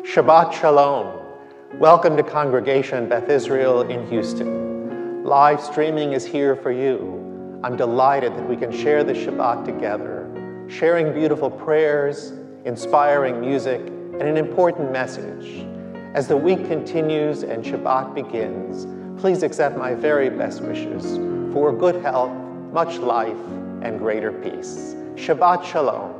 Shabbat Shalom. Welcome to Congregation Beth Israel in Houston. Live streaming is here for you. I'm delighted that we can share the Shabbat together, sharing beautiful prayers, inspiring music, and an important message. As the week continues and Shabbat begins, please accept my very best wishes for good health, much life, and greater peace. Shabbat Shalom.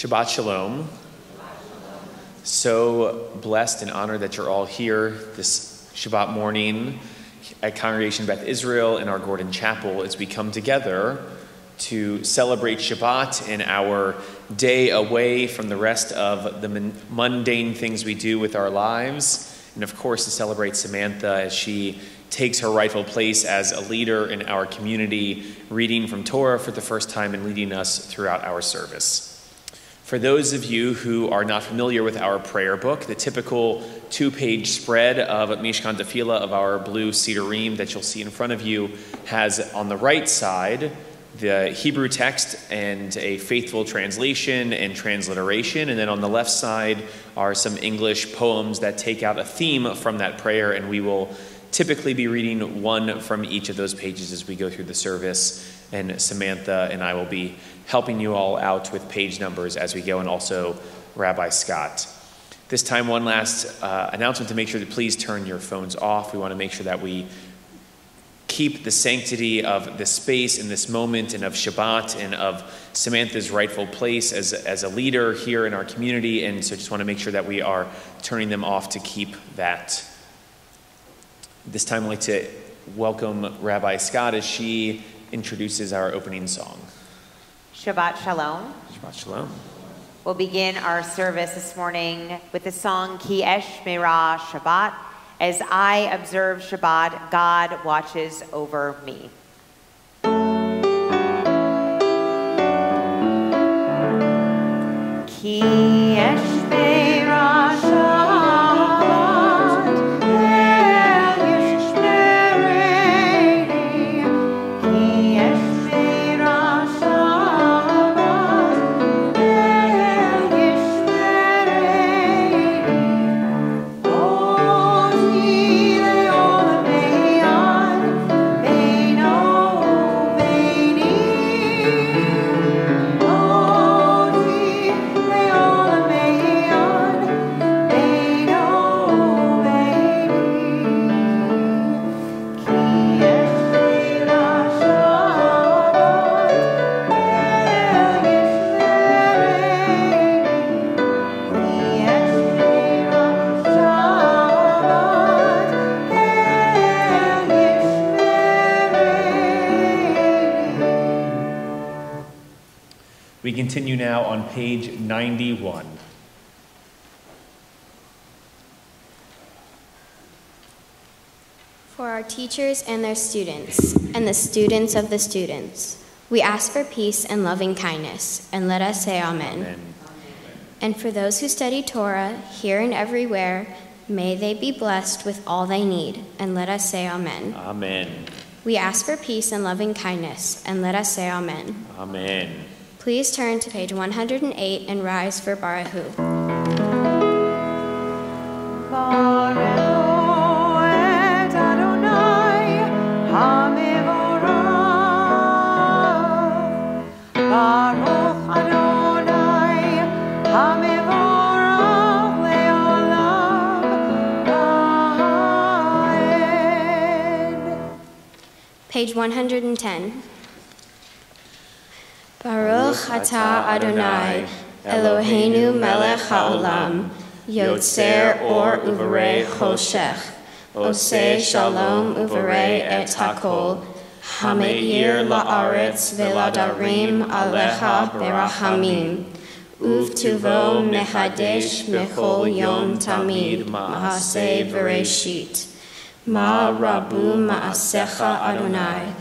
Shabbat Shalom. So blessed and honored that you're all here this Shabbat morning at Congregation Bat Israel in our Gordon Chapel as we come together to celebrate Shabbat in our day away from the rest of the mundane things we do with our lives, and of course to celebrate Samantha as she takes her rightful place as a leader in our community, reading from Torah for the first time and leading us throughout our service. For those of you who are not familiar with our prayer book, the typical 2-page spread of Mishkan Tefillah of our blue Sidurim that you'll see in front of you has on the right side the Hebrew text and a faithful translation and transliteration, and then on the left side are some English poems that take out a theme from that prayer, and we will typically be reading one from each of those pages as we go through the service, and Samantha and I will be helping you all out with page numbers as we go, and also Rabbi Scott. This time, one last announcement to make sure that please turn your phones off. We want to make sure that we keep the sanctity of the space in this moment and of Shabbat and of Samantha's rightful place as a leader here in our community, and so just want to make sure that we are turning them off to keep that. This time I'd like to welcome Rabbi Scott as she introduces our opening song. Shabbat Shalom. Shabbat Shalom. We'll begin our service this morning with the song Ki Esh Meirah Shabbat. As I observe Shabbat, God watches over me. Ki Esh Meirah Shabbat. We continue now on page 91. For our teachers and their students, and the students of the students, we ask for peace and loving kindness, and let us say Amen. Amen. And for those who study Torah, here and everywhere, may they be blessed with all they need, and let us say Amen. Amen. We ask for peace and loving kindness, and let us say Amen. Amen. Please turn to page 108 and rise for Barahu. Page 110. Baruch atah Adonai, Eloheinu melech haolam, yotzer or uvarei choshech, oseh shalom uvarei et hakol, hameir la'aretz veladarim alecha berachamim, uvtuvo mehadesh mechol yom tamid ma'aseh v'reshit. Ma rabu ma'asecha Adonai,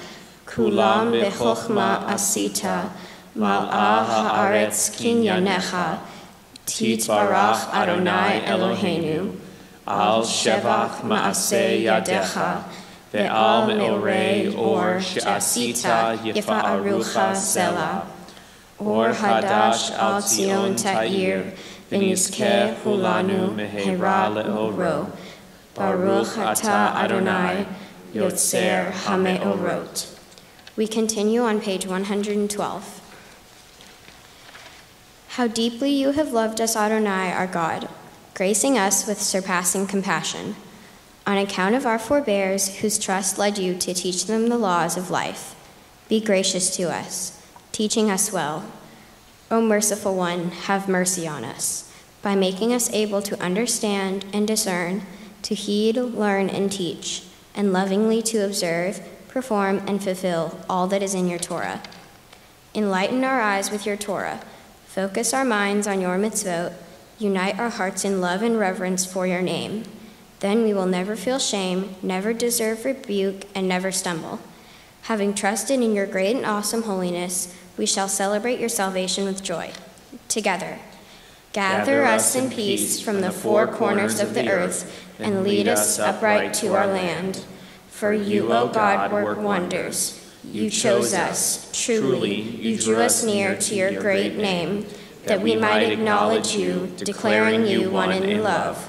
kulam bechochma asita, mal'ah ha'aretz kinyanecha, titbarach Adonai Eloheinu, al shevach ma'aseh yadecha, ve'al me'orei or she'asita yifa'arucha zela, or hadash al Zion ta'ir, v'nizkeh hulanu mehera le'oro, Baruch atah Adonai, Yotzer HaMe'orot. We continue on page 112. How deeply you have loved us, Adonai, our God, gracing us with surpassing compassion, on account of our forebears whose trust led you to teach them the laws of life. Be gracious to us, teaching us well. O merciful one, have mercy on us, by making us able to understand and discern, to heed, learn, and teach, and lovingly to observe, perform, and fulfill all that is in your Torah. Enlighten our eyes with your Torah, focus our minds on your mitzvot, unite our hearts in love and reverence for your name. Then we will never feel shame, never deserve rebuke, and never stumble. Having trusted in your great and awesome holiness, we shall celebrate your salvation with joy. Together, gather us in peace from the four corners of the earth, and lead us upright to our land. For you, O God, work wonders. You chose us, truly, you drew us near to your great name, that we might acknowledge you, declaring you one in love.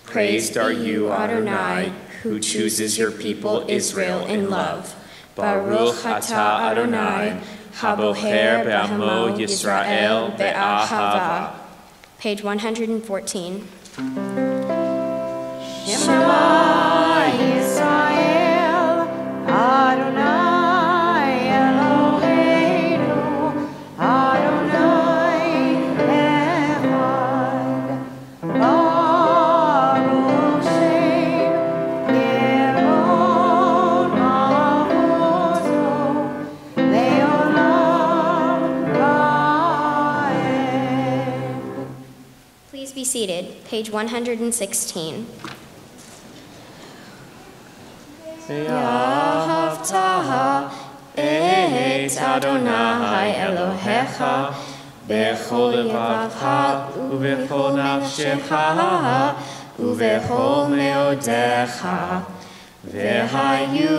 Praised are you, Adonai, who chooses your people Israel in love. Baruch atah Adonai, haboher be'amo Yisrael be'ahava. Page 114. Shema Yisrael, Adonai Eloheinu, Adonai Echad. Baruch Shem Yevon Ma'ozo Le'olam Va'ed. Please be seated. Page 116. Ve'ahavta et Adonai Elohecha bechol levavcha uvechol nafshecha uvechol meodecha ve'hayu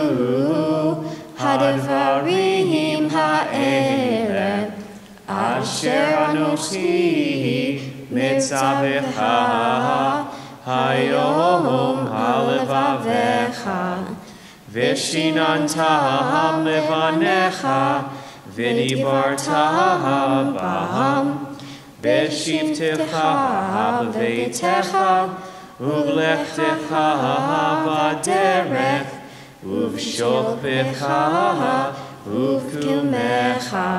hadvarim ha'ele asher anochi mitzavecha hayom halevavecha Vishinantam levanecha, v'dibarta b'ham, v'shivtecha b'veitecha, uv'lechtecha b'derech, uv'shokbecha uv'kumecha,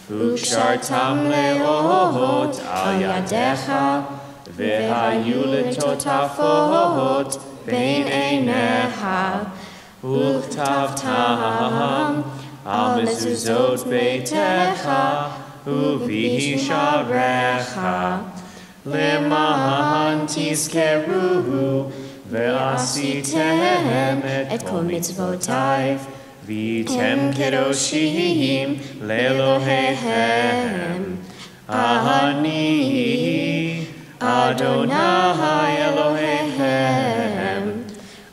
uv'shartam le'ot al yadecha, v'hayu letotafot bein einecha, Uchtavtam al mezuzot beitecha uvisharecha leman tizkeruhu ve'asitem et kol mitzvotav v'tem kedoshim le'Elohehem Ani Adonai Elohehem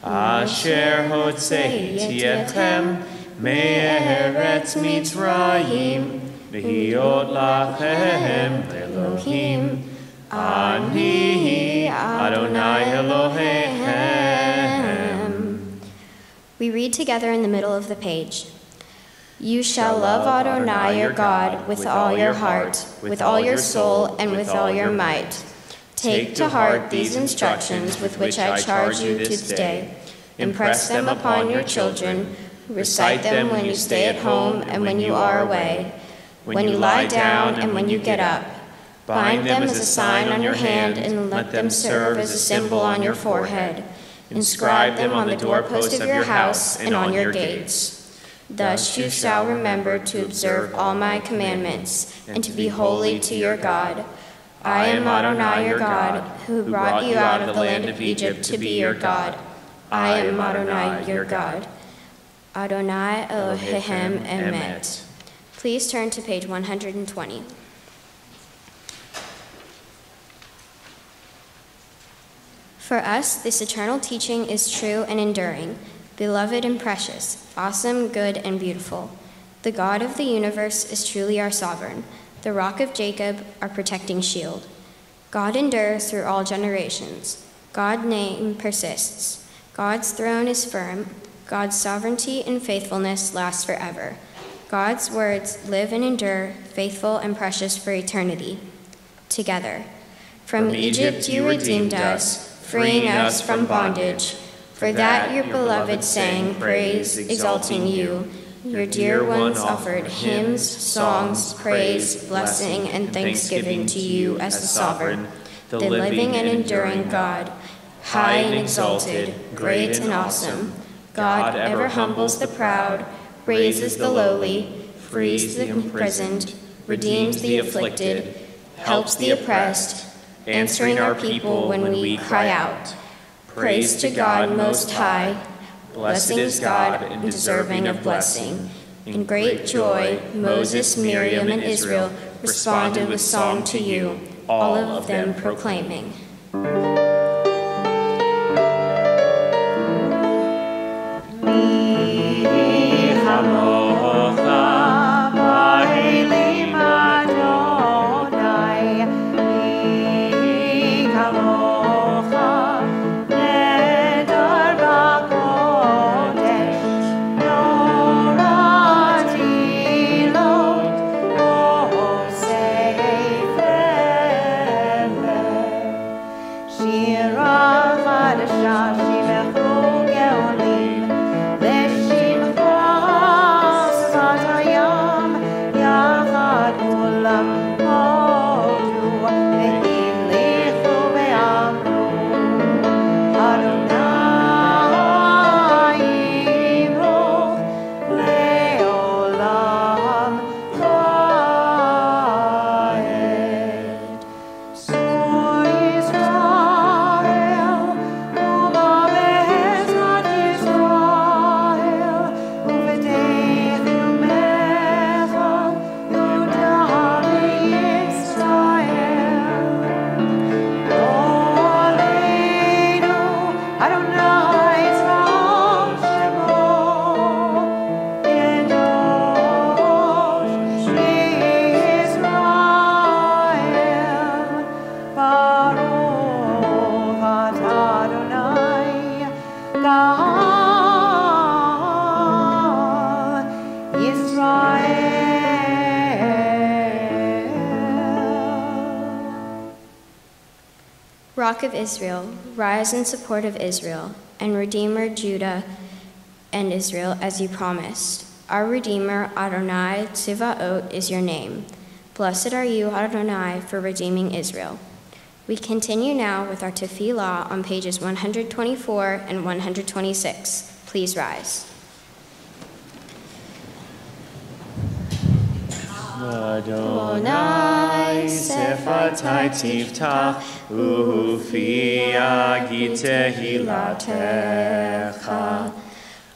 Asher hotzeiti etchem me'eretz Mitzrayim v'hiot lachem Elohim Ani Adonai Elohehem. We read together in the middle of the page. You shall love Adonai your God with all your heart, with all your soul, and with all your might. Take to heart these instructions with which I charge you this day. Impress them upon your children. Recite them when you stay at home and when you are away, when you lie down and when you get up. Bind them as a sign on your hand and let them serve as a symbol on your forehead. Inscribe them on the doorposts of your house and on your gates. Thus you shall remember to observe all my commandments and to be holy to your God. I am Adonai your God, who brought you out of the land of Egypt to be your God. I am Adonai your God. Adonai Elohehem Emet. Please turn to page 120. For us, this eternal teaching is true and enduring, beloved and precious, awesome, good, and beautiful. The God of the universe is truly our sovereign, the rock of Jacob, our protecting shield. God endures through all generations. God's name persists. God's throne is firm. God's sovereignty and faithfulness last forever. God's words live and endure, faithful and precious for eternity. Together. From Egypt you redeemed us, freeing us from bondage. For that your beloved sang praise, exalting you. Your dear ones offered hymns, songs, praise, blessing, and thanksgiving to you as the sovereign, the living and enduring God, high and exalted, great and awesome. God ever humbles the proud, raises the lowly, frees the imprisoned, redeems the afflicted, helps the oppressed, answering our people when we cry out. Praise to God Most High. Blessed is God and deserving of blessing. In great joy, Moses, Miriam, and Israel responded with song to you, all of them proclaiming. Rock of Israel, rise in support of Israel, and Redeemer Judah and Israel as you promised. Our Redeemer, Adonai Tzivaot, is your name. Blessed are you, Adonai, for redeeming Israel. We continue now with our tefillah on pages 124 and 126. Please rise. Adonai sefatai tiftach ufi yagid tehilatecha.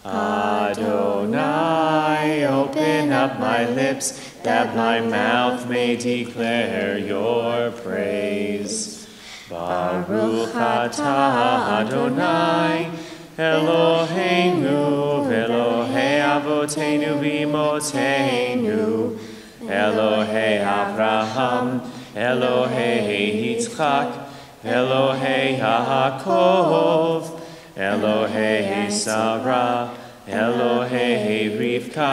Adonai, open up my lips, that my mouth may declare your praise. Baruch atah Adonai, Eloheinu, Elohei Avotenu v'Imotenu, Elohei Avraham, Elohei Yitzchak, Elohei Yaakov, Elohei Sarah, Elohei Rivka,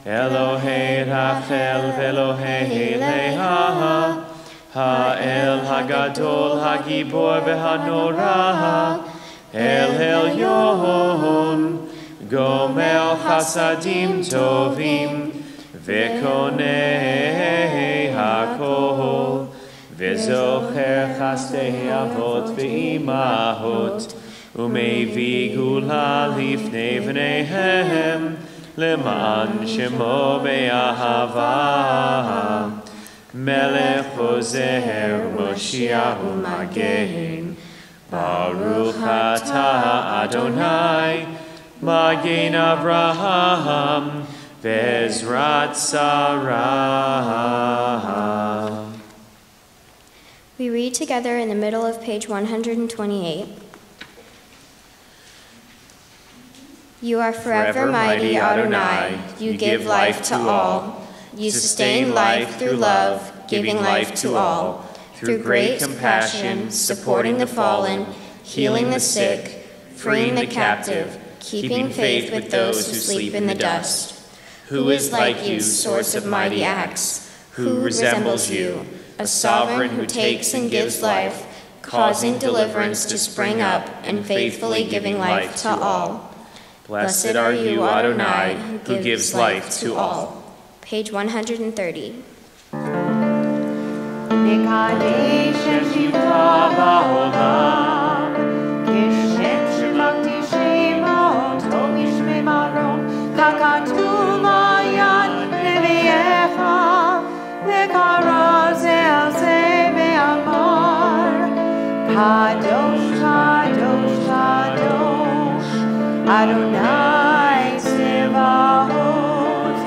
Elohei Rachel, Elohei Leah, Ha'el Hagadol, Hagibor v'Hanora, El Elyon, Gomel Chasadim Tovim, V'konei HaKol, V'zocher Chasdei Avot v'Imahot, Umevi Gula Lifnei V'neihem, Leman Shemo Be'ahava, Melech Ozer Moshiach U'Magen, Baruch atah Adonai, Magen Avraham, Ve'ezrat Sarah. We read together in the middle of page 128. You are forever mighty, Adonai. You give life to all. You sustain life through love, giving life to all. Through great compassion, supporting the fallen, healing the sick, freeing the captive, keeping faith with those who sleep in the dust. Who is like you, source of mighty acts? Who resembles you, a sovereign who takes and gives life, causing deliverance to spring up and faithfully giving life to all? Blessed are you, Adonai, who gives life to all. Page 130. Nekadesh Shivcha Ba'olam, Kishem Shemachti Shemo, Tobi Shmei Maron, Kakatu Ma'yan Nevi'echa, Vekara Ze'al Ze Ve'amar, Kadosh, Kadosh, Kadosh, Adonai Tzevaot,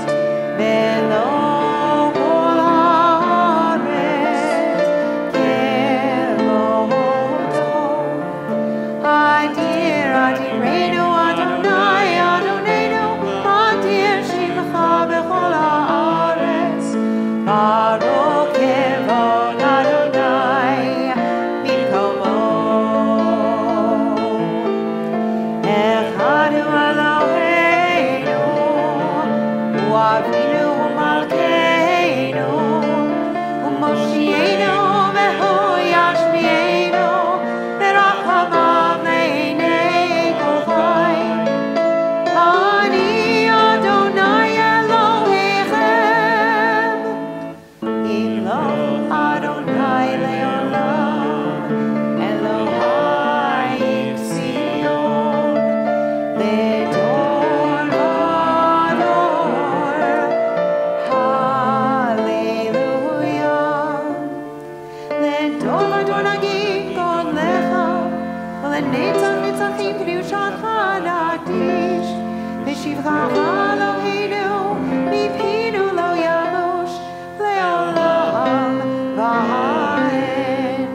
Velo Kol Haaretz Kevoto. Adir, Adirenu, Adonai, Adonenu, Adir Shimcha B'chol Haaretz, Baruch Kevod Adonai B'komo. Echad hu Eloheinu, hu Avinu, hu Malkeinu, hu Moshienu, v'hu Yashmienu, v'rachamav le'nei kol chayim. Ani Adonai Elohechem, Imloch Adonai le'olam, Elohai Tzion, Ledor vador. Hallelujah. Ledor vador nagim godlecha, v'lenetzach netzachim kedushacha nakdish, v'shivcha Eloheinu, mipinu lo yamush, le'olam v'amen.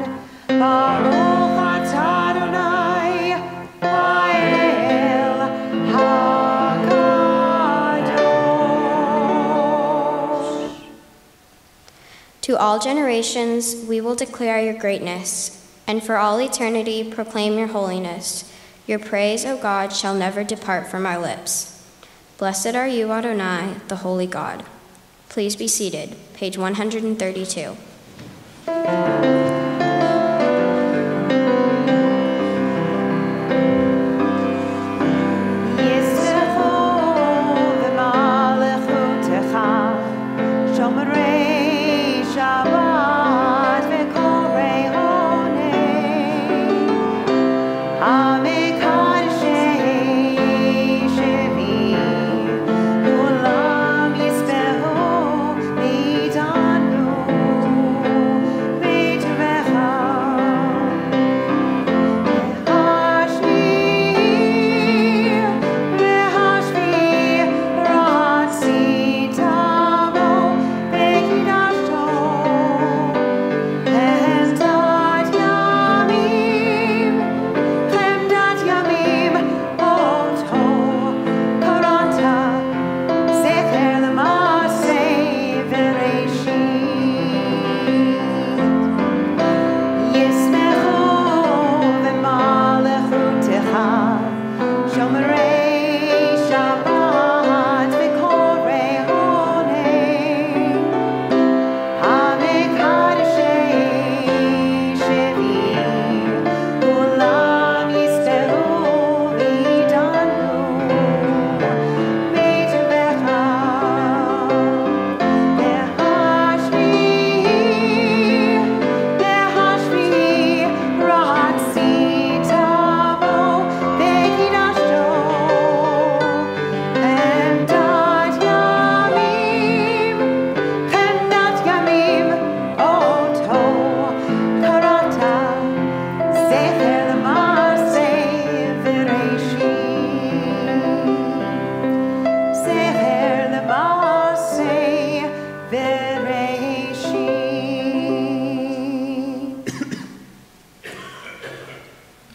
Baruch atah Adonai, ha'el hakadosh. To all generations we will declare your greatness, and for all eternity proclaim your holiness. Your praise, O God, shall never depart from our lips. Blessed are you, Adonai, the holy God. Please be seated. Page 132. Yisrachu v'malechutecha, shomerei Shabbat v'korei honei, hamekadeshei shevi, kulam yisbehu v'yidanu b'tevecha.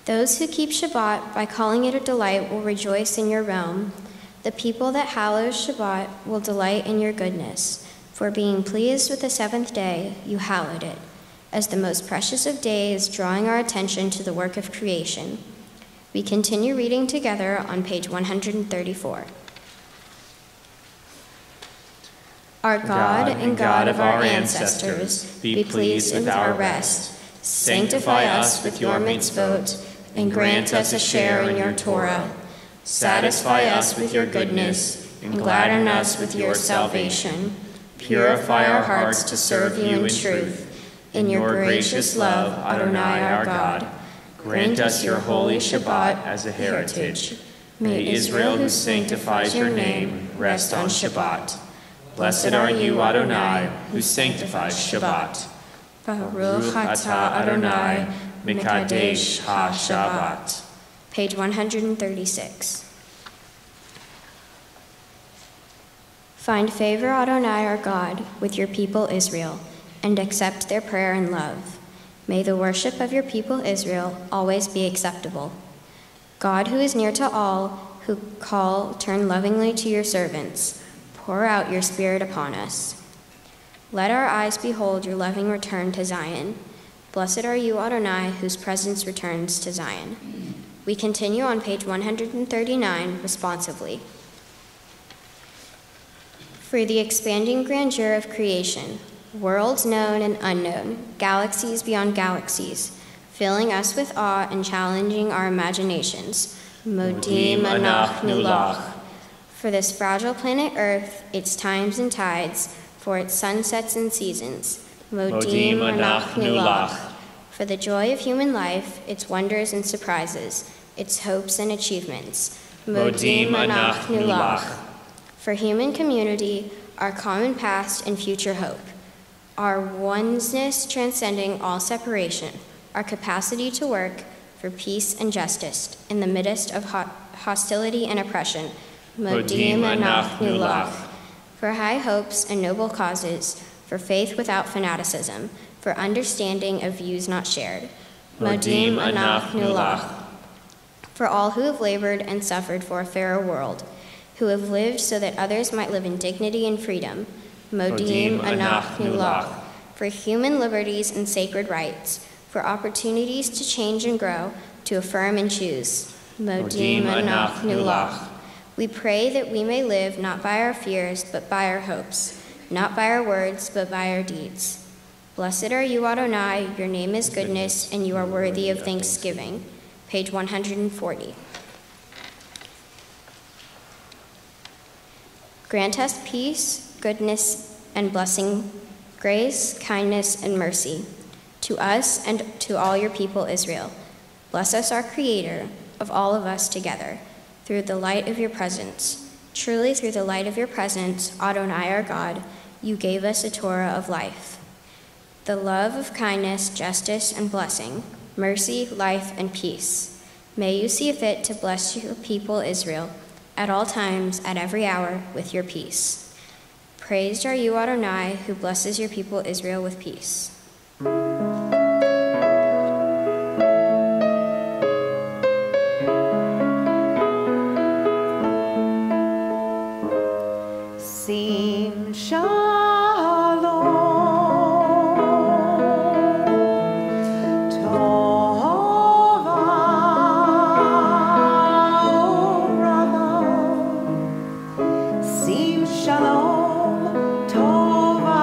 Those who keep Shabbat by calling it a delight will rejoice in your realm. The people that hallow Shabbat will delight in your goodness. For being pleased with the seventh day, you hallowed it, as the most precious of days, drawing our attention to the work of creation. We continue reading together on page 134. Our God and God of our ancestors, be pleased with our rest. Sanctify us with your mitzvot, and grant us a share in your Torah. Satisfy us with your goodness, and gladden us with your salvation. Purify our hearts to serve you in truth. In your gracious love, Adonai our God, grant us your holy Shabbat as a heritage. May Israel, who sanctifies your name, rest on Shabbat. Blessed are you, Adonai, who sanctifies Shabbat. Baruch atah Adonai, Mekadesh ha-Shabbat. Page 136. Find favor, Adonai our God, with your people Israel, and accept their prayer and love. May the worship of your people Israel always be acceptable. God, who is near to all who call, turn lovingly to your servants. Pour out your Spirit upon us. Let our eyes behold your loving return to Zion. Blessed are you, Adonai, whose presence returns to Zion. We continue on page 139 responsively. For the expanding grandeur of creation, worlds known and unknown, galaxies beyond galaxies, filling us with awe and challenging our imaginations. Modim anach nulach. For this fragile planet Earth, its times and tides, for its sunsets and seasons. Modim anach nulach. For the joy of human life, its wonders and surprises, its hopes and achievements. Modim anach nulach. For human community, our common past and future hope, our oneness transcending all separation, our capacity to work for peace and justice in the midst of hostility and oppression. Modim anach nulach. For high hopes and noble causes, for faith without fanaticism, for understanding of views not shared. Modim anach nulach. For all who have labored and suffered for a fairer world, who have lived so that others might live in dignity and freedom. Modim anach nulach. For human liberties and sacred rights, for opportunities to change and grow, to affirm and choose. Modim anach nulach. We pray that we may live not by our fears, but by our hopes, not by our words, but by our deeds. Blessed are you, Adonai, your name is goodness, and you are worthy of thanksgiving. Page 140. Grant us peace, goodness, and blessing, grace, kindness, and mercy, to us and to all your people Israel. Bless us, our Creator, of all of us together, through the light of your presence. Truly, through the light of your presence, Adonai our God, you gave us a Torah of life. The love of kindness, justice, and blessing, mercy, life, and peace. May you see fit to bless your people Israel at all times, at every hour, with your peace. Praised are you, Adonai, who blesses your people Israel with peace. Sim Shalom, Tova Uracha. Sim Shalom, Tova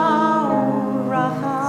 Uracha.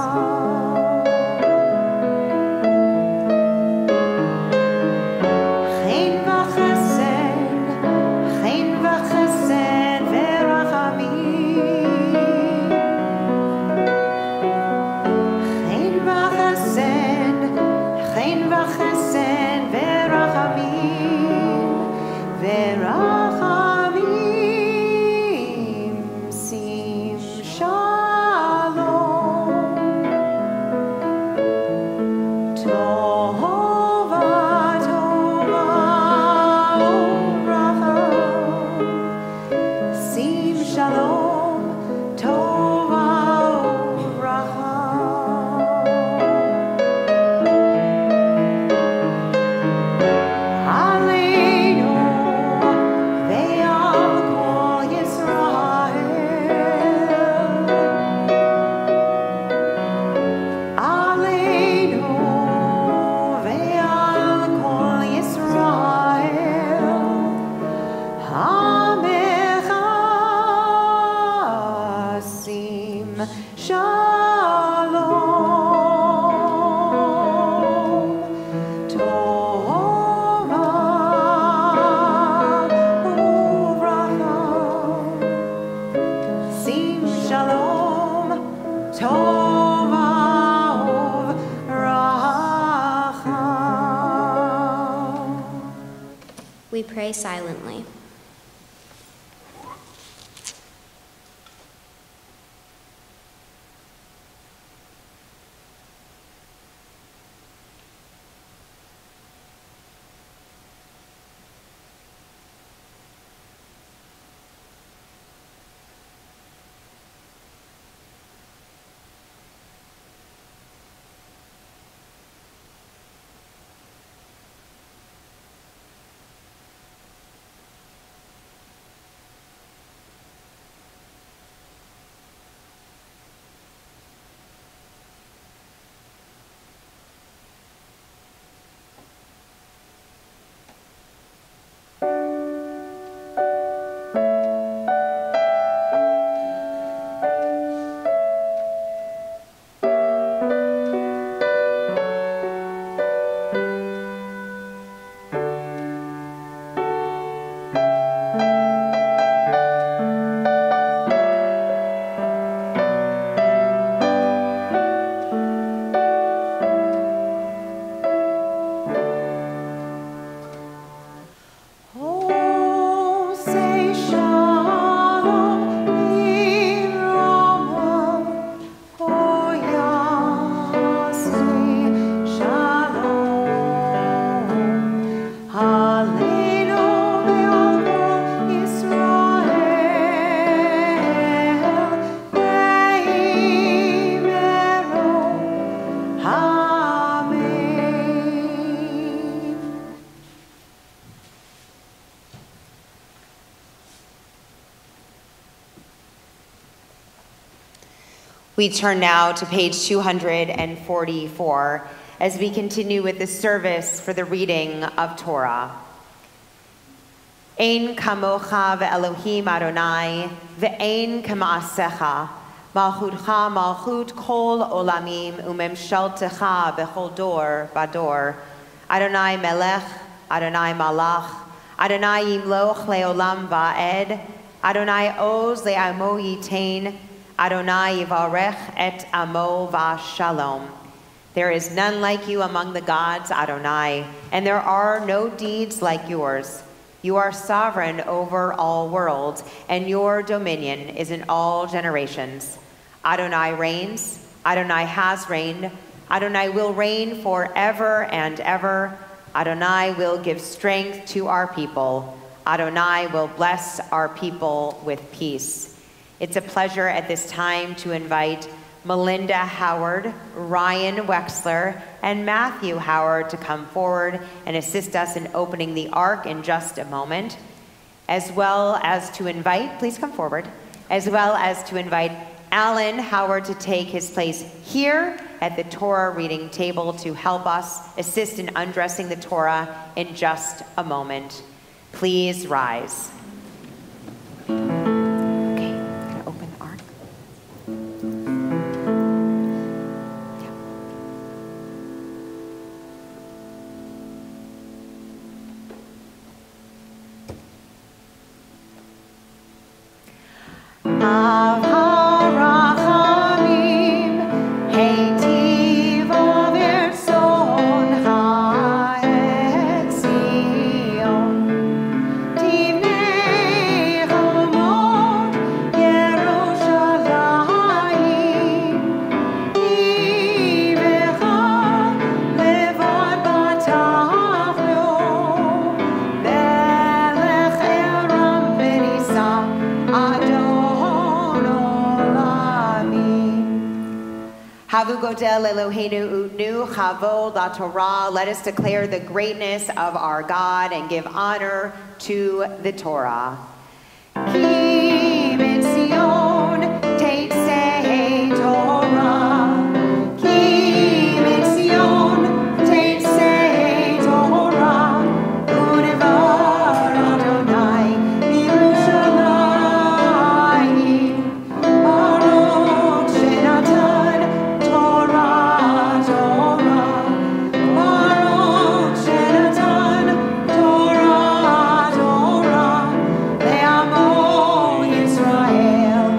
We pray silently. We turn now to page 244 as we continue with the service for the reading of Torah. Ein kamocha ve'elohim Adonai, ve'ein kama'asecha, malchutcha malchut kol olamim, umemshaltecha bechol dor bador. Adonai melech, Adonai malach, Adonai yimloch leolam va'ed, Adonai oz le'amo yitain, Adonai yivarech et amo v'shalom. There is none like you among the gods, Adonai, and there are no deeds like yours. You are sovereign over all worlds, and your dominion is in all generations. Adonai reigns, Adonai has reigned, Adonai will reign forever and ever. Adonai will give strength to our people. Adonai will bless our people with peace. It's a pleasure at this time to invite Melinda Howard, Ryan Wexler, and Matthew Howard to come forward and assist us in opening the Ark in just a moment, as well as to invite, please come forward, as well as to invite Alan Howard to take his place here at the Torah reading table to help us assist in undressing the Torah in just a moment. Please rise. Let us declare the greatness of our God and give honor to the Torah. Ki mitzion teitzei Torah. Ki mitzion teitzei Torah. Unevar Adonai Yerushalayim. Baruch shenatan Torah. Baruch shenatan Torah. Le'amo Yisrael.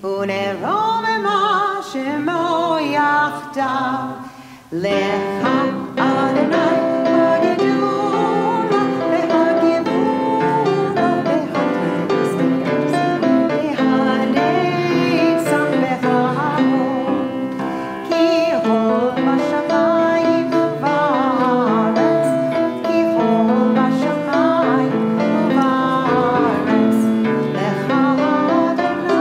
ונרוממה שמו יחדיו. לך אדוני בגדולה והגיבורה והנצח והאור. כי הול בשמיים ובארץ, כי הול בשמיים ובארץ. לך אדוני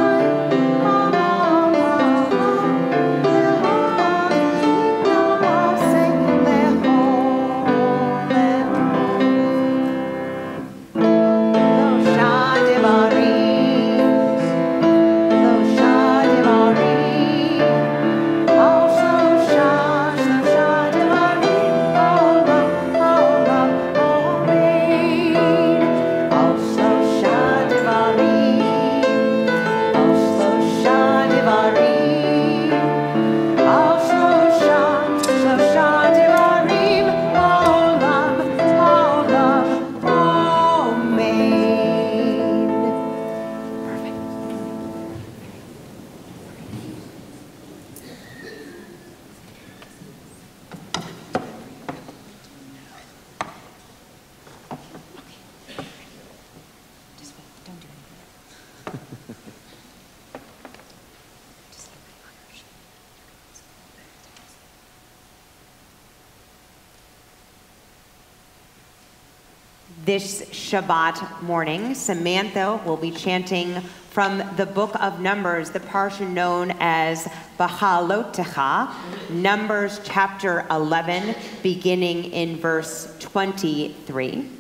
This Shabbat morning, Samantha will be chanting from the book of Numbers, the parsha known as Bahalotecha, Numbers chapter 11, beginning in verse 23.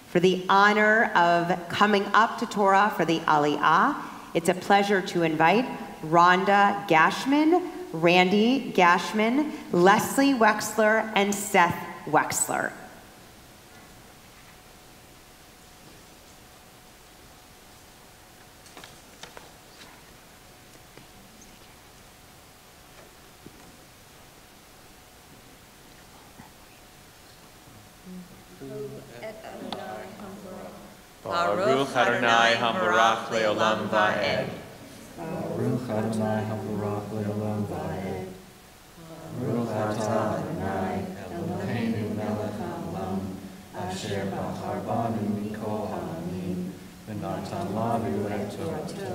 For the honor of coming up to Torah for the Aliyah, it's a pleasure to invite Rhonda Gashman, Randy Gashman, Leslie Wexler, and Seth Wexler. Baruch Adonai Hambarach Leolam Va'ed. Baruch Adonai Hambarach Leolam Va'ed. Baruch Atah Adonai Eloheinu Melech Haolam Asher Bachar Banu Mikol Ha'amim V'natan Lanu Et Torato.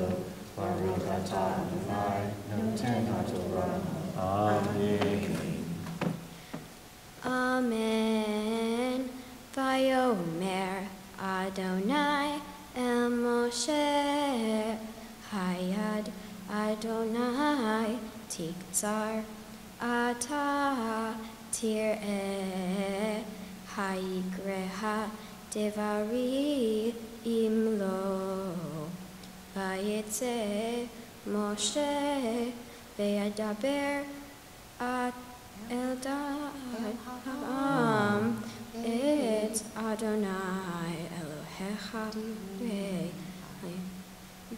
Baruch Atah Adonai Noten HaTorah. Amen. Amen. Vayomer Adonai El Moshe Hayad Adonai Tiktzar Ata Tir'eh Hayigreha Devari Imlo Vayetze Moshe Ve'adaber At Eldad It's Adonai Elohecha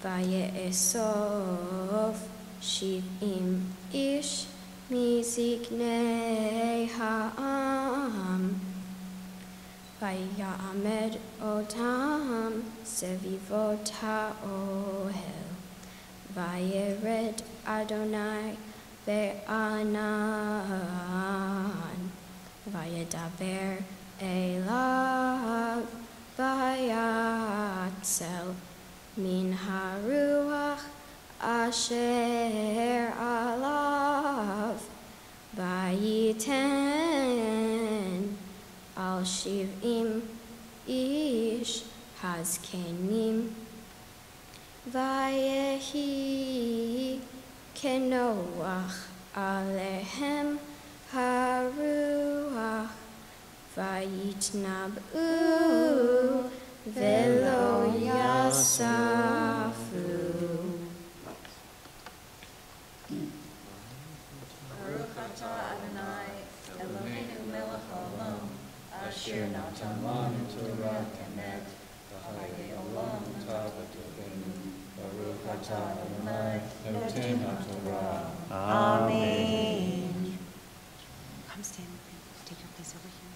Vaye'esof Shiv'im Ish Miziknei Ha'am Vayamed Otam Sevivot HaOhel Vayered Adonai Ve'anan Vayedaber Elav Vayatzel Min Haruach Asher Alav Vayiten Al Shiv'im Ish Hazkenim Vayehi Kenoach Alehem Haruach Vayitnabu Velo Yasafu. Baruch Atah Adonai Eloheinu Melech Haolam Asher Natan Lanu Torah Emet V'Chayei Olam Tavatokeinu. Baruch Atah Adonai Noten HaTorah. Amen. Come stand, take your place over here.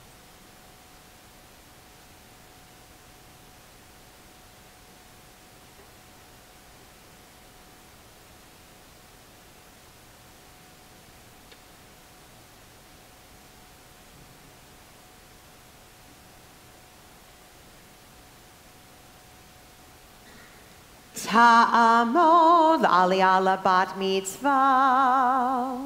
Ta'amod Aliyah Bat Mitzvah.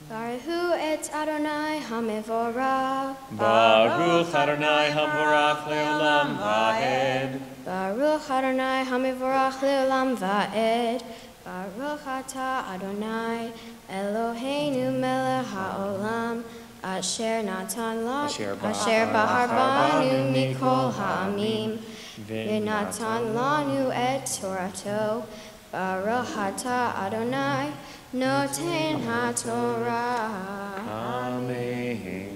Baruch et Adonai HaMevorach. Baruch Adonai HaMevorach Le'olam Va'ed. Baruch Adonai HaMevorach Le'olam Va'ed. Baruch Ata Adonai Eloheinu Melech HaOlam Asher Natan Bahar Banu Mikol Ha'amim V'natan Lanu et Torato. Baruch Ata Adonai Noten HaTorah. Amen.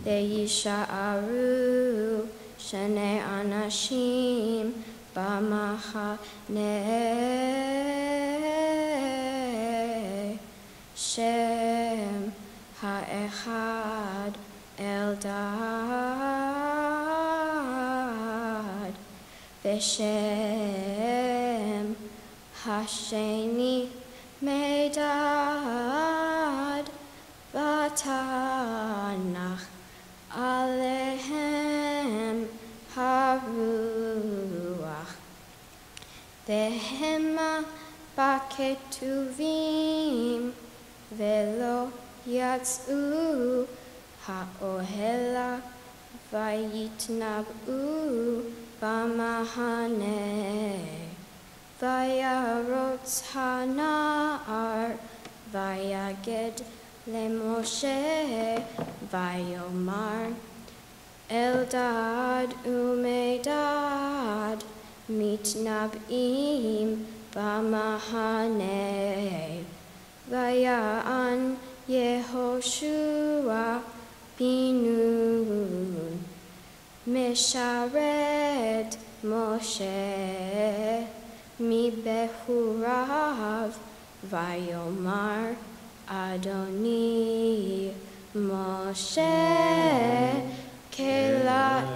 Ve'yisha'aru Shnei Anashim B'machane Shem Ha'echad Eldad V'Shem Hasheni Medad V'Tanach Alehem Haruach Vehema Baketuvim Velo Yatsu Ha'ohela Vayitnabu B'mahane Vayarotz Hanar Vayaged LeMoshe Vayomar Eldad Umedad Mitnab'im B'mahane Vaya'an Yehoshua Binun Mesharet Moshe Mi Behurav Vayomar Adoni Moshe Kelaem.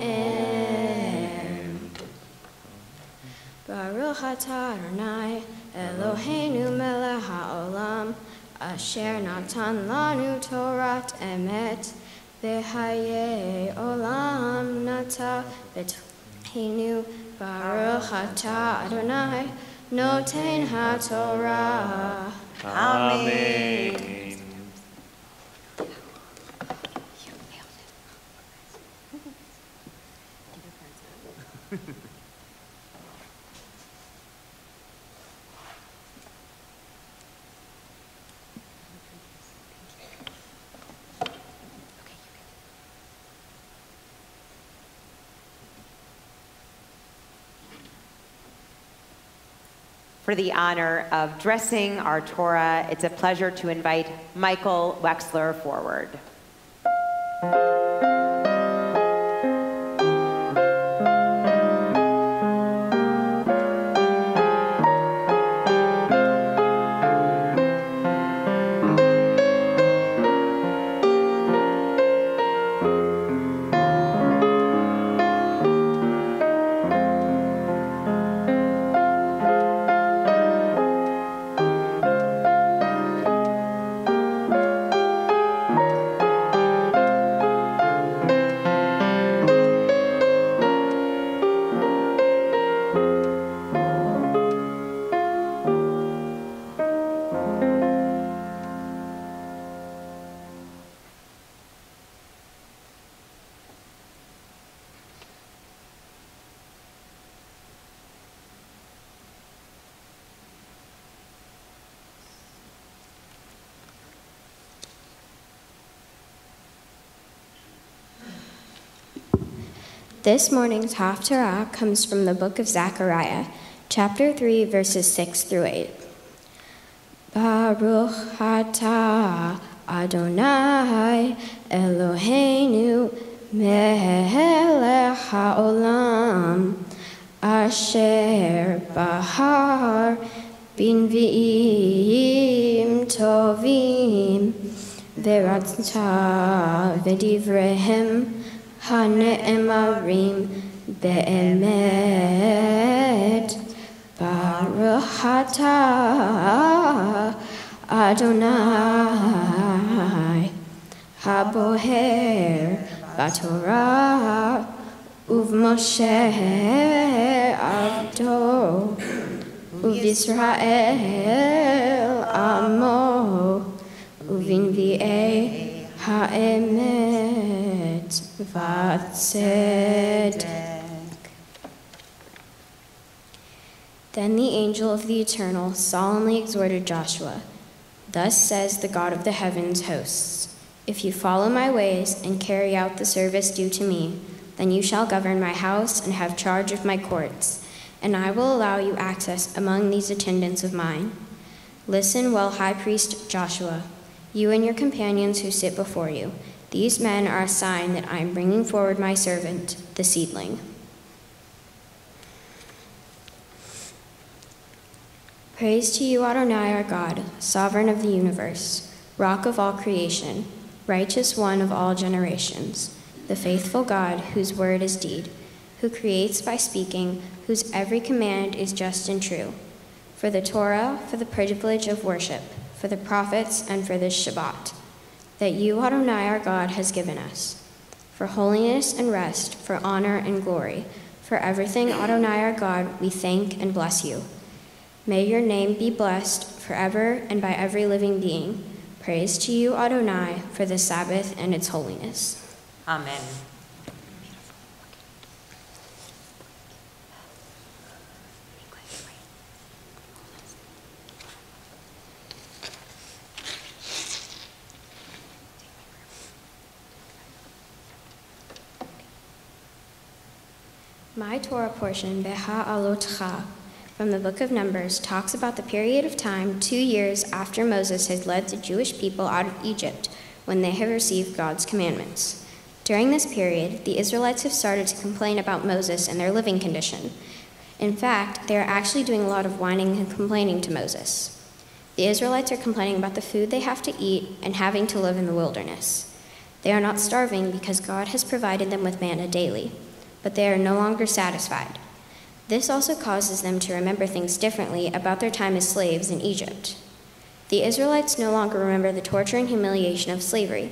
Baruch atah Adonai Eloheinu melech haolam Asher natan lanu Torat emet V'hayei olam nata v'tohenu. Baruch atah Adonai noten haTorah. Amen. For the honor of dressing our Torah, it's a pleasure to invite Michael Wexler forward. This morning's Haftarah comes from the book of Zechariah, chapter 3, verses 6 through 8. Baruch atah Adonai Eloheinu melech haolam asher bahar binviim tovim v'ratzah v'divrehem Hane'emarim be'emet. Baruch atah Adonai haboher b'Torah uv'Moshe avdo Uvisrael amo, uvinvi'e ha'emet v'tzedek. Then the angel of the Eternal solemnly exhorted Joshua, "Thus says the God of the heavens' hosts, if you follow my ways and carry out the service due to me, then you shall govern my house and have charge of my courts, and I will allow you access among these attendants of mine. Listen well, High Priest Joshua, you and your companions who sit before you. These men are a sign that I am bringing forward my servant, the seedling." Praise to you, Adonai, our God, sovereign of the universe, rock of all creation, righteous one of all generations, the faithful God whose word is deed, who creates by speaking, whose every command is just and true, for the Torah, for the privilege of worship, for the prophets, and for this Shabbat, that you, Adonai, our God, has given us, for holiness and rest, for honor and glory, for everything, Adonai, our God, we thank and bless you. May your name be blessed forever and by every living being. Praise to you, Adonai, for the Sabbath and its holiness. Amen. My Torah portion, Beha'alotcha, from the book of Numbers, talks about the period of time 2 years after Moses had led the Jewish people out of Egypt when they had received God's commandments. During this period, the Israelites have started to complain about Moses and their living condition. In fact, they are actually doing a lot of whining and complaining to Moses. The Israelites are complaining about the food they have to eat and having to live in the wilderness. They are not starving because God has provided them with manna daily, but they are no longer satisfied. This also causes them to remember things differently about their time as slaves in Egypt. The Israelites no longer remember the torture and humiliation of slavery,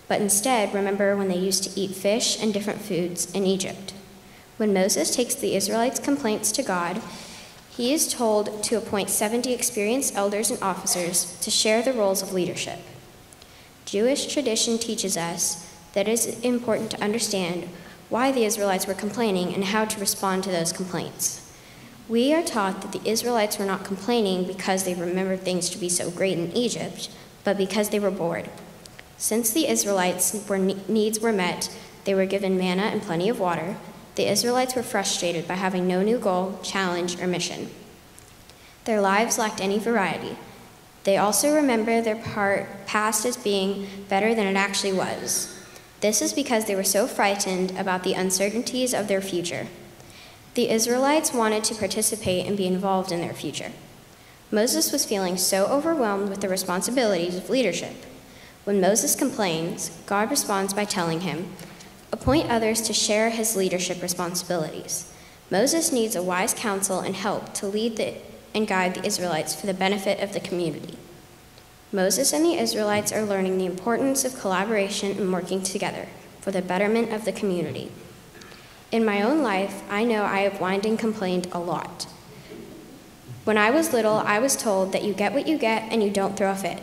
but instead remember when they used to eat fish and different foods in Egypt. When Moses takes the Israelites' complaints to God, he is told to appoint 70 experienced elders and officers to share the roles of leadership. Jewish tradition teaches us that it is important to understand why the Israelites were complaining and how to respond to those complaints. We are taught that the Israelites were not complaining because they remembered things to be so great in Egypt, but because they were bored. Since the Israelites' needs were met, they were given manna and plenty of water, the Israelites were frustrated by having no new goal, challenge, or mission. Their lives lacked any variety. They also remember their past as being better than it actually was. This is because they were so frightened about the uncertainties of their future. The Israelites wanted to participate and be involved in their future. Moses was feeling so overwhelmed with the responsibilities of leadership. When Moses complains, God responds by telling him, "Appoint others to share his leadership responsibilities." Moses needs a wise counsel and help to lead and guide the Israelites for the benefit of the community. Moses and the Israelites are learning the importance of collaboration and working together for the betterment of the community. In my own life, I know I have whined and complained a lot. When I was little, I was told that you get what you get and you don't throw a fit.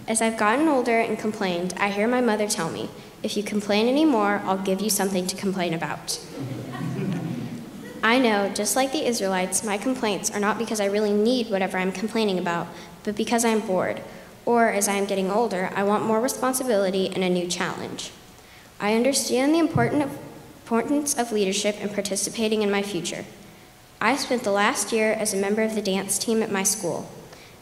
As I've gotten older and complained, I hear my mother tell me, "If you complain anymore, I'll give you something to complain about." I know, just like the Israelites, my complaints are not because I really need whatever I'm complaining about, but because I'm bored, or as I am getting older, I want more responsibility and a new challenge. I understand the importance of leadership and participating in my future. I spent the last year as a member of the dance team at my school,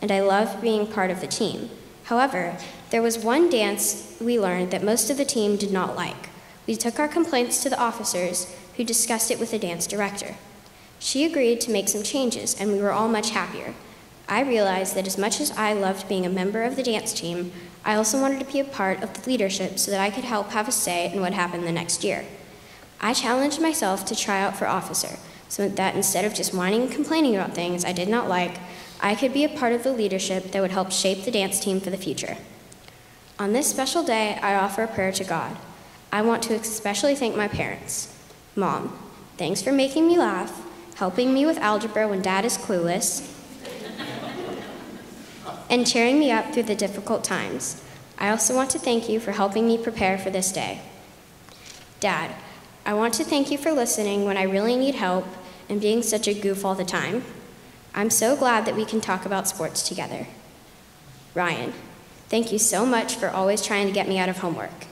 and I loved being part of the team. However, there was one dance we learned that most of the team did not like. We took our complaints to the officers, who discussed it with the dance director. She agreed to make some changes, and we were all much happier. I realized that as much as I loved being a member of the dance team, I also wanted to be a part of the leadership so that I could help have a say in what happened the next year. I challenged myself to try out for officer, so that instead of just whining and complaining about things I did not like, I could be a part of the leadership that would help shape the dance team for the future. On this special day, I offer a prayer to God. I want to especially thank my parents. Mom, thanks for making me laugh, helping me with algebra when Dad is clueless, and cheering me up through the difficult times. I also want to thank you for helping me prepare for this day. Dad, I want to thank you for listening when I really need help and being such a goof all the time. I'm so glad that we can talk about sports together. Ryan, thank you so much for always trying to get me out of homework.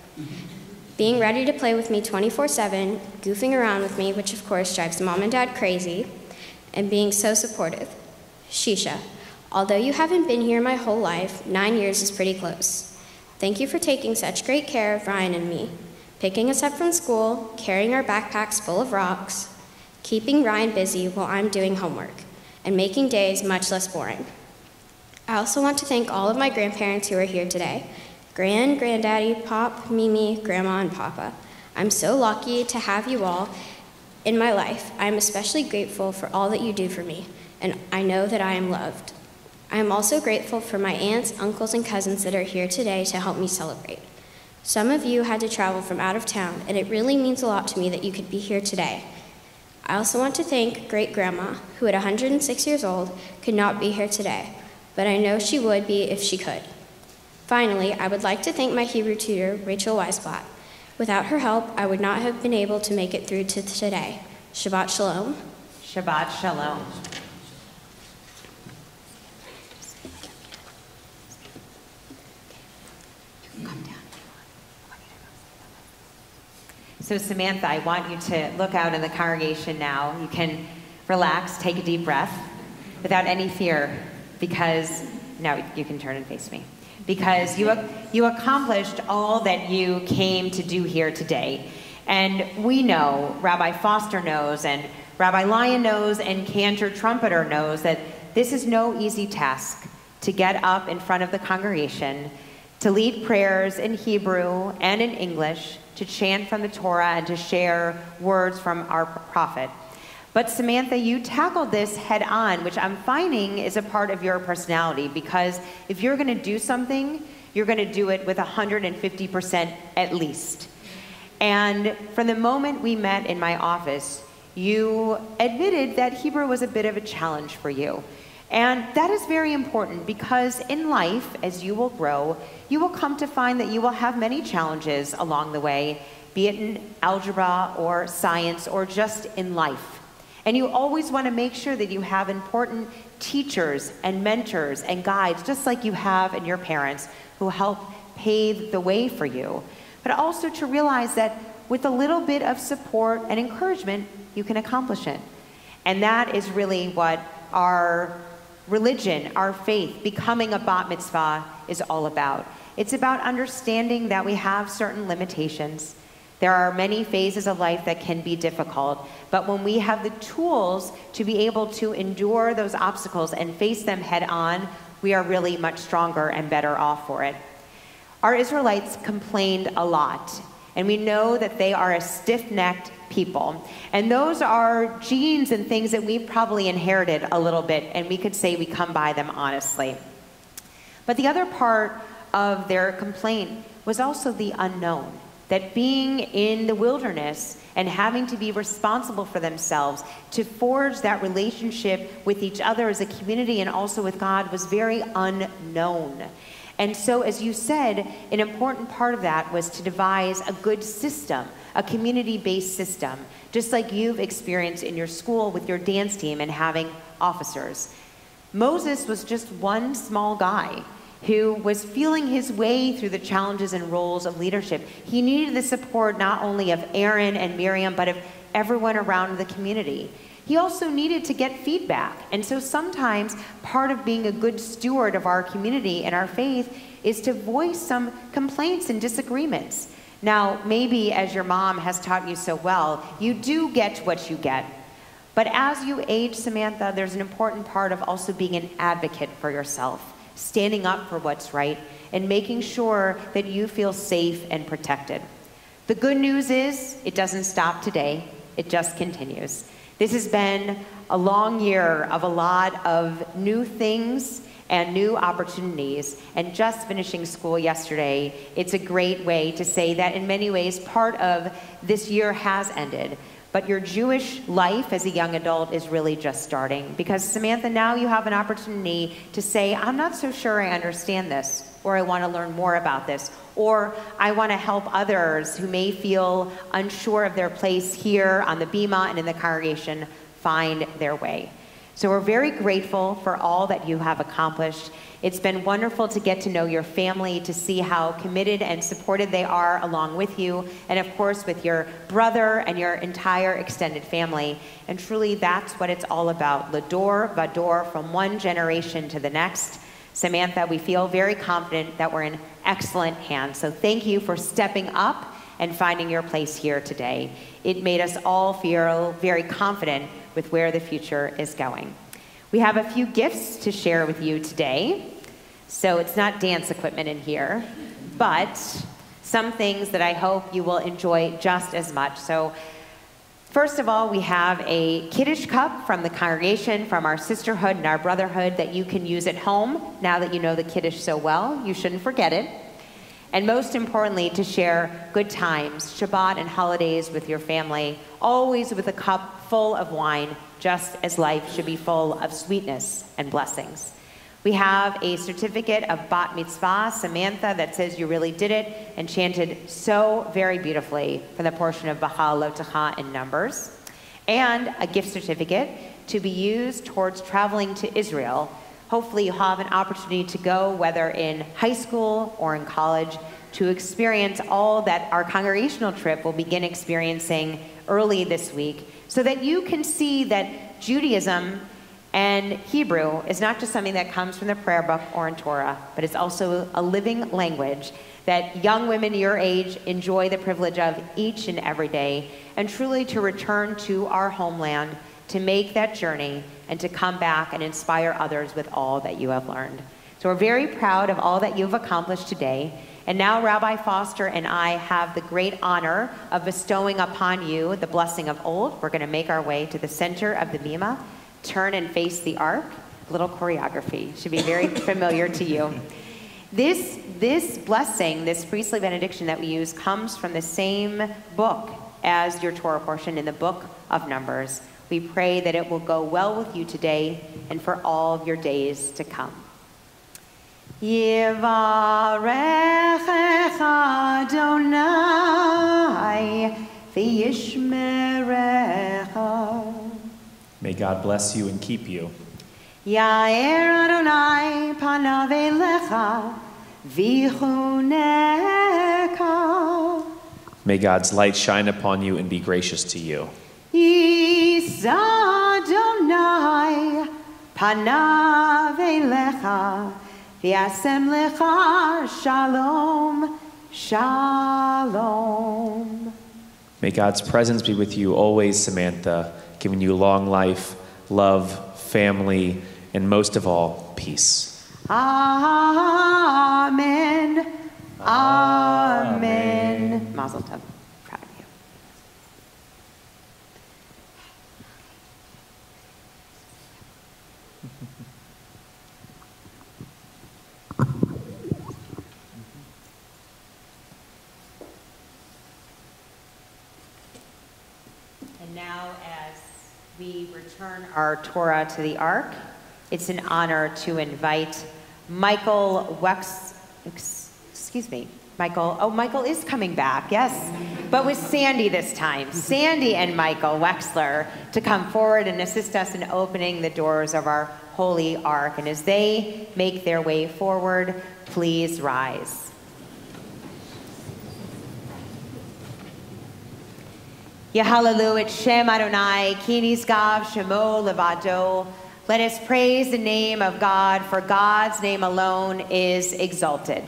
Being ready to play with me 24/7, goofing around with me, which of course drives Mom and Dad crazy, and being so supportive. Shisha, although you haven't been here my whole life, 9 years is pretty close. Thank you for taking such great care of Ryan and me, picking us up from school, carrying our backpacks full of rocks, keeping Ryan busy while I'm doing homework, and making days much less boring. I also want to thank all of my grandparents who are here today. Granddaddy, Pop, Mimi, Grandma, and Papa. I'm so lucky to have you all in my life. I am especially grateful for all that you do for me, and I know that I am loved. I am also grateful for my aunts, uncles, and cousins that are here today to help me celebrate. Some of you had to travel from out of town, and it really means a lot to me that you could be here today. I also want to thank Great-Grandma, who at 106 years old could not be here today, but I know she would be if she could. Finally, I would like to thank my Hebrew tutor, Rachel Weisblatt. Without her help, I would not have been able to make it through to today. Shabbat Shalom. Shabbat Shalom. So Samantha, I want you to look out in the congregation now. You can relax, take a deep breath without any fear, because now you can turn and face me. Because you accomplished all that you came to do here today. And we know, Rabbi Foster knows, and Rabbi Lyon knows, and Cantor Trumpeter knows that this is no easy task to get up in front of the congregation, to lead prayers in Hebrew and in English, to chant from the Torah, and to share words from our prophet. But Samantha, you tackled this head on, which I'm finding is a part of your personality, because if you're going to do something, you're going to do it with 150% at least. And from the moment we met in my office, you admitted that Hebrew was a bit of a challenge for you. And that is very important, because in life, as you will grow, you will come to find that you will have many challenges along the way, be it in algebra or science or just in life. And you always want to make sure that you have important teachers and mentors and guides, just like you have in your parents, who help pave the way for you. But also to realize that with a little bit of support and encouragement, you can accomplish it. And that is really what our religion, our faith, becoming a bat mitzvah is all about. It's about understanding that we have certain limitations. There are many phases of life that can be difficult, but when we have the tools to be able to endure those obstacles and face them head on, we are really much stronger and better off for it. Our Israelites complained a lot, and we know that they are a stiff-necked people. And those are genes and things that we've probably inherited a little bit, and we could say we come by them honestly. But the other part of their complaint was also the unknown. That being in the wilderness and having to be responsible for themselves, to forge that relationship with each other as a community and also with God, was very unknown. And so, as you said, an important part of that was to devise a good system, a community-based system, just like you've experienced in your school with your dance team and having officers. Moses was just one small guy who was feeling his way through the challenges and roles of leadership. He needed the support not only of Aaron and Miriam, but of everyone around the community. He also needed to get feedback. And so sometimes part of being a good steward of our community and our faith is to voice some complaints and disagreements. Now, maybe as your mom has taught you so well, you do get what you get. But as you age, Samantha, there's an important part of also being an advocate for yourself, standing up for what's right, and making sure that you feel safe and protected. The good news is it doesn't stop today, it just continues. This has been a long year of a lot of new things and new opportunities, and just finishing school yesterday, it's a great way to say that in many ways part of this year has ended, But your Jewish life as a young adult is really just starting, because Samantha, now you have an opportunity to say, I'm not so sure I understand this, or I want to learn more about this, or I want to help others who may feel unsure of their place here on the Bima and in the congregation find their way. So we're very grateful for all that you have accomplished. It's been wonderful to get to know your family, to see how committed and supported they are along with you, and of course with your brother and your entire extended family. And truly that's what it's all about, Lador Vador, from one generation to the next. Samantha, we feel very confident that we're in excellent hands. So thank you for stepping up and finding your place here today. It made us all feel very confident with where the future is going. We have a few gifts to share with you today. So it's not dance equipment in here, but some things that I hope you will enjoy just as much. So first of all, we have a Kiddush cup from the congregation, from our sisterhood and our brotherhood, that you can use at home. Now that you know the Kiddush so well, you shouldn't forget it. And most importantly, to share good times, Shabbat and holidays with your family, always with a cup full of wine, just as life should be full of sweetness and blessings. We have a certificate of Bat Mitzvah, Samantha, that says you really did it and chanted so very beautifully from the portion of Bahal Lotacha in Numbers. And a gift certificate to be used towards traveling to Israel. Hopefully you have an opportunity to go, whether in high school or in college, to experience all that our congregational trip will begin experiencing early this week, so that you can see that Judaism and Hebrew is not just something that comes from the prayer book or in Torah, but it's also a living language that young women your age enjoy the privilege of each and every day, and truly to return to our homeland, to make that journey, and to come back and inspire others with all that you have learned. So we're very proud of all that you've accomplished today. And now Rabbi Foster and I have the great honor of bestowing upon you the blessing of old. We're going to make our way to the center of the Bima, turn and face the ark. A little choreography should be very familiar to you. This blessing, this priestly benediction that we use, comes from the same book as your Torah portion in the book of Numbers. We pray that it will go well with you today and for all of your days to come. Yivarechecha Adonai v'yishmerecha. May God bless you and keep you. Yair Adonai panav elecha v'chuneka. May God's light shine upon you and be gracious to you. Yisa Adonai panav elecha v'yasem lecha shalom, shalom. May God's presence be with you always, Samantha, giving you long life, love, family, and most of all, peace. Amen. Amen. Mazel tov. Proud of you. And now, as we return our Torah to the Ark, it's an honor to invite Michael Michael is coming back, yes, but with Sandy this time. Sandy and Michael Wexler to come forward and assist us in opening the doors of our holy Ark. And as they make their way forward, please rise. Yehalelu et Shem Adonai, ki nisgav shemo levado. Let us praise the name of God, for God's name alone is exalted.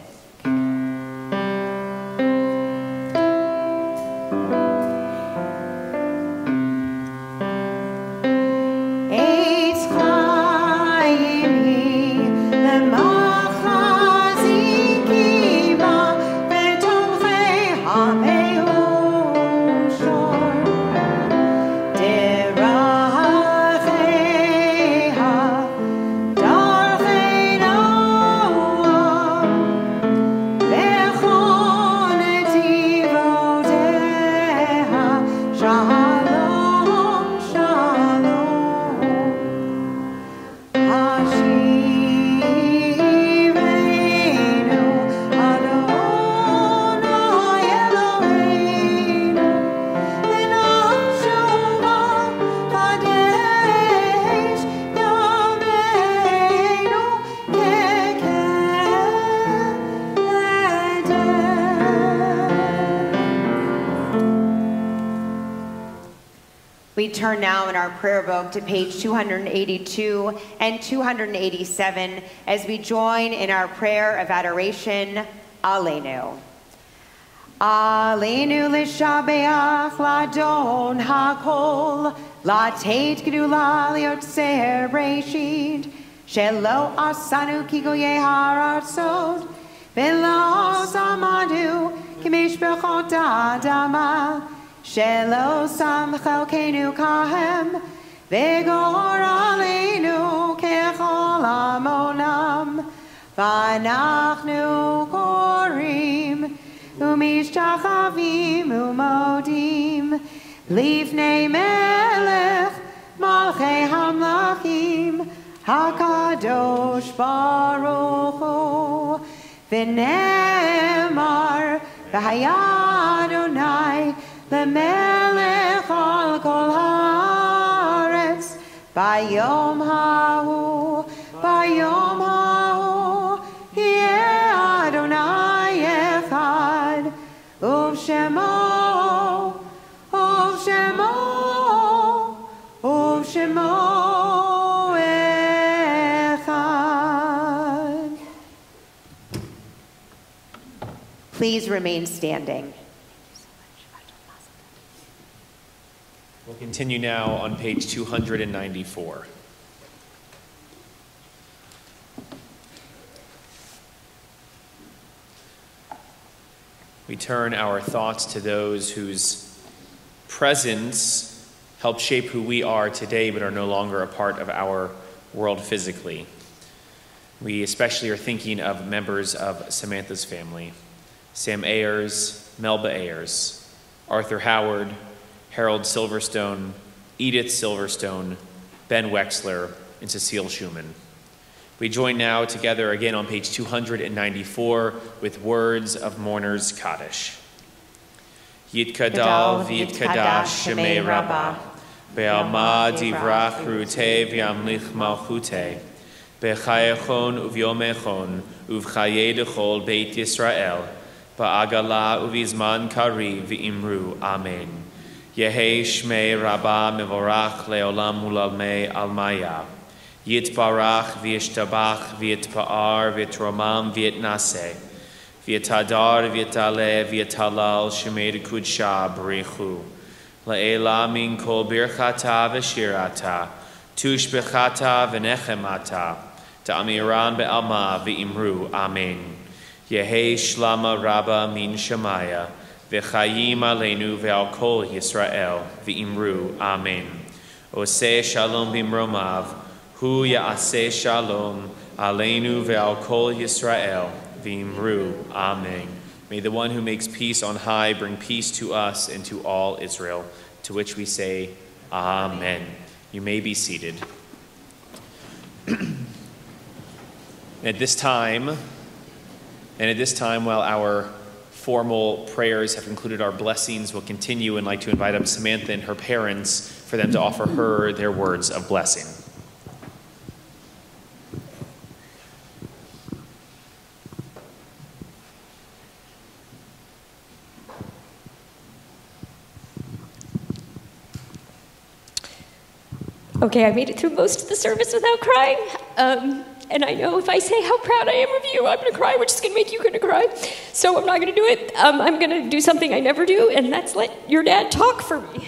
turn now in our prayer book to page 282 and 287 as we join in our prayer of adoration, Aleinu. Aleinu l'shabeach l'adon hakol, l'tet gedula liotzer breshit, shelo asanu kigoye haratzot, velo samadu kimishbechot adama, shelo sam chelkenu kahem, vegor aleinu kechol amonam, v'anachnu korim, Umishachavim umodim, Lifnei melech, Malchei hamlachim, Hakadosh Baruch Hu, V'nemar, V'haya Adonai, Lemelech al kol haaretz, Bayom ha'hu, Bayom ha'hu, Yeh Adonai echad, Uvshemo, Uvshemo, Uvshemo echad. Please remain standing. We'll continue now on page 294. We turn our thoughts to those whose presence helped shape who we are today but are no longer a part of our world physically. We especially are thinking of members of Samantha's family: Sam Ayers, Melba Ayers, Arthur Howard, Harold Silverstone, Edith Silverstone, Ben Wexler, and Cecile Schumann. We join now together again on page 294 with words of mourners Kaddish. Yitkadal v'yitkadash shemei Rabbah, be'alma divrach rutei v'yamlich malchutei, be'chayechon uvyomechon uvchaye dechol beit Yisrael, ba'agala uvizman kari v'imru amen. Yehi shmei Rabbah mevorach leolam ulalmei almaya. Yitbarach v'yishtabach v'yitpa'ar v'yitromam v'yitnaseh v'yitadar v'yitaleh v'yitalal shemei kudsha b'richu la'ela min kol birchata v'shirata tushbechata v'nechemata ta'amiran be'alma v'imru amen. Yehi shlama rabba min shemaya v'chayim aleinu ve'al kol Yisrael v'imru amen. Oseh shalom b'mromav Hu ya'aseh shalom, aleinu ve'al kol Yisrael, v'imru, amen. May the one who makes peace on high bring peace to us and to all Israel, to which we say, amen. You may be seated. At this time, while our formal prayers have concluded, our blessings will continue, and I'd like to invite up Samantha and her parents for them to offer her their words of blessing. Okay, I made it through most of the service without crying. And I know if I say how proud I am of you, I'm going to cry, which is going to make you going to cry. So I'm not going to do it. I'm going to do something I never do, and that's let your dad talk for me.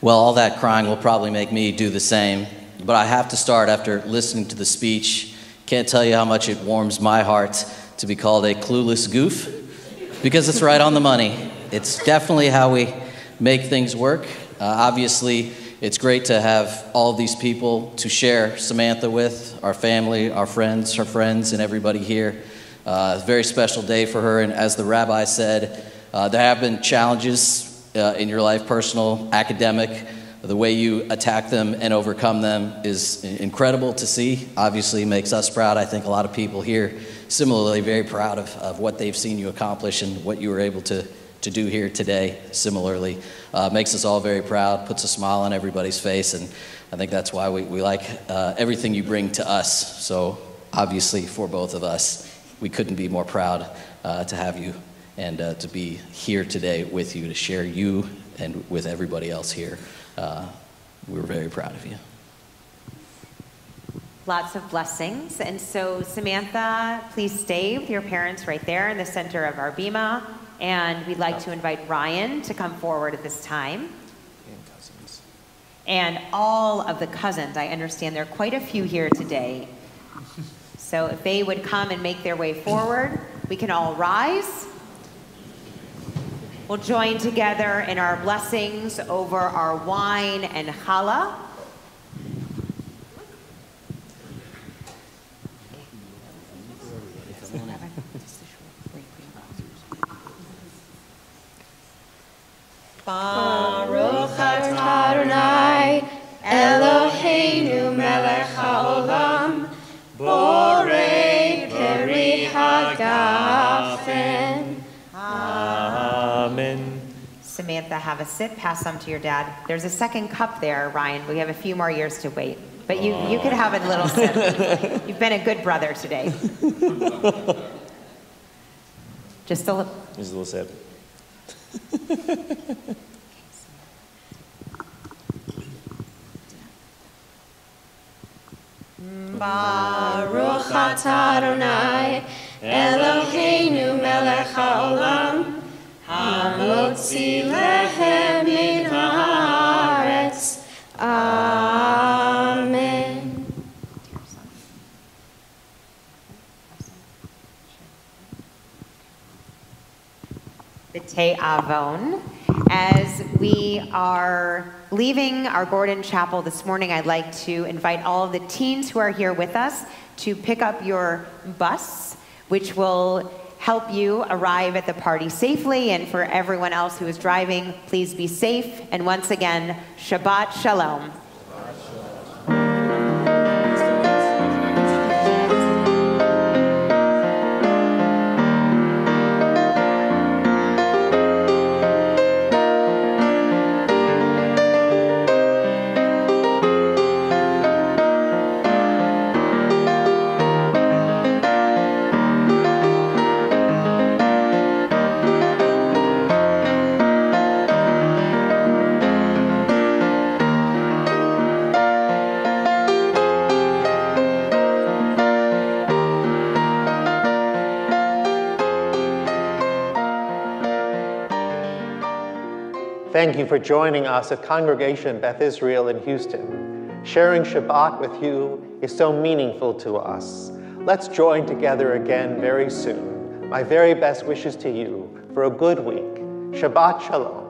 Well, all that crying will probably make me do the same. But I have to start after listening to the speech. Can't tell you how much it warms my heart to be called a clueless goof, because it's right on the money. It's definitely how we make things work. Obviously, it's great to have all of these people to share Samantha with, our family, our friends, her friends, and everybody here. A very special day for her, and as the rabbi said, there have been challenges in your life, personal, academic. The way you attack them and overcome them is incredible to see. Obviously makes us proud. I think a lot of people here similarly very proud of what they've seen you accomplish and what you were able to do here today. Similarly, makes us all very proud, puts a smile on everybody's face, and I think that's why we like everything you bring to us. So obviously for both of us, we couldn't be more proud to have you and to be here today with you, to share you and with everybody else here. We're very proud of you. Lots of blessings. And so Samantha, please stay with your parents right there in the center of our bima. And we'd like to invite Ryan to come forward at this time. And cousins. And all of the cousins. I understand there are quite a few here today. So if they would come and make their way forward, we can all rise. We'll join together in our blessings over our wine and challah. Baruch atah Adonai Eloheinu melech haolam borei peri hagafen. Amen. Samantha, have a sip. Pass some to your dad. There's a second cup there, Ryan. We have a few more years to wait. But you could have a little sip. You've been a good brother today. Just a little. Just a little sip. Baruch atah Adonai Eloheinu melech haolam hamotzi lehem min haaretz. Amen. B'tei Avon. As we are leaving our Gordon Chapel this morning, I'd like to invite all of the teens who are here with us to pick up your bus, which will help you arrive at the party safely. And for everyone else who is driving, please be safe. And once again, Shabbat Shalom. Thank you for joining us at Congregation Beth Israel in Houston. Sharing Shabbat with you is so meaningful to us. Let's join together again very soon. My very best wishes to you for a good week. Shabbat Shalom.